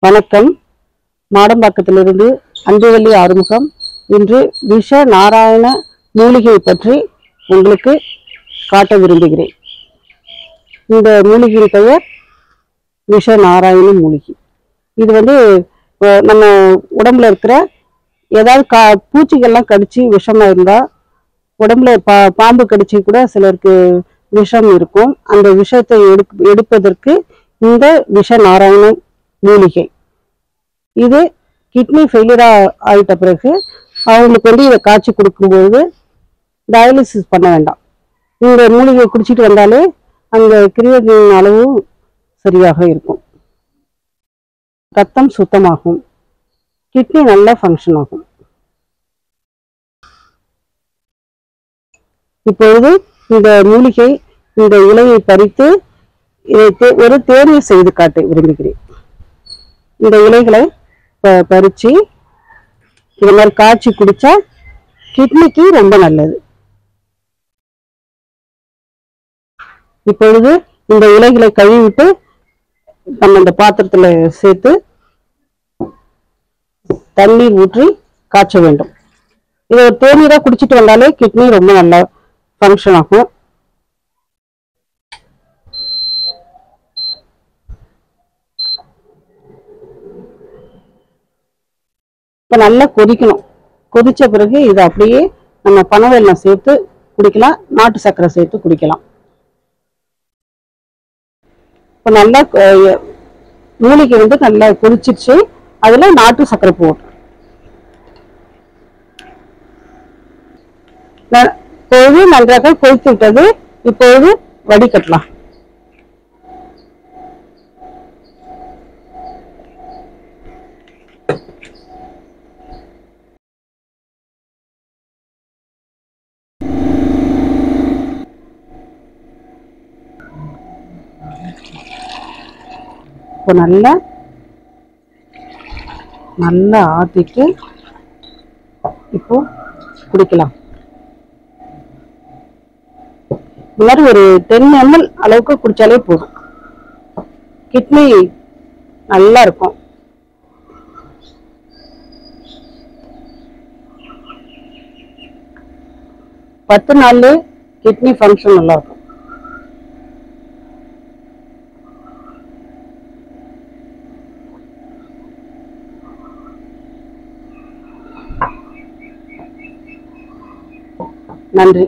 வணக்கம். மாடம்பாக்கத்திலிருந்து அன்புவள்ளி ஆறுமுகம். இன்று விஷ நாராயண மூலிகை பற்றி உங்களுக்கு காட்ட விரும்புகிறேன். இந்த மூலிகையின் பெயர் விஷ நாராயண மூலிகை. இது நம்ம உடம்புல இருக்கிற ஏதாவது பூச்சிகள்லாம் கடிச்சு விஷமா இருந்தா, உடம்புல பாம்பு கடிச்சு கூட சிலருக்கு விஷம் இருக்கும். அந்த விஷத்தை எடுப்பதற்கு இந்த விஷ நாராயண மூலிகை. இது கிட்னி ஃபெயிலியரா ஆயிட்ட பிறகு அவங்களுக்கு இதை காய்ச்சி கொடுக்கும்போது டயாலிசிஸ் பண்ண வேண்டாம். இந்த மூலிகையை குடிச்சிட்டு வந்தாலே அந்த கிரியேட்டின் அளவு சரியாக இருக்கும். ரத்தம் சுத்தமாகும், கிட்னி நல்லா ஃபங்க்ஷன் ஆகும். இப்பொழுது இந்த மூலிகை இந்த இலையை பறித்து ஒரு தேநீர் செய்து காட்ட விரும்புகிறேன். இந்த இலைகளை பறிச்சு இந்த மாதிரி காய்ச்சி குடிச்சா கிட்னிக்கு ரொம்ப நல்லது. இப்பொழுது இந்த இலைகளை கழுவிட்டு நம்ம இந்த பாத்திரத்துல சேர்த்து தண்ணீர் ஊற்றி காய்ச்ச வேண்டும். இதை ஒரு தேநீரா குடிச்சிட்டு வந்தாலே கிட்னி ரொம்ப நல்லா ஃபங்க்ஷன் ஆகும். இப்ப நல்லா கொதிக்கணும். கொதிச்ச பிறகு இதை அப்படியே நம்ம பனவெல்லம் சேர்த்து குடிக்கலாம், நாட்டு சர்க்கரை சேர்த்து குடிக்கலாம். இப்ப நல்லா மூலிகை நல்லா கொதிச்சிருச்சு. அதுல நாட்டு சர்க்கரை போட்டு இப்பொழுது நன்றாக கொதித்து விட்டது. இப்பொழுது வடிகட்டலாம். இப்போ நல்லா ஆத்திட்டு இப்போ குடிக்கலாம். இந்த மாதிரி ஒரு 10 ml அளவுக்கு குடிச்சாலே போதும். கிட்னி நல்லா இருக்கும். பத்து நாள்ல கிட்னி ஃபங்க்ஷன் நல்லா இருக்கும். நன்றி.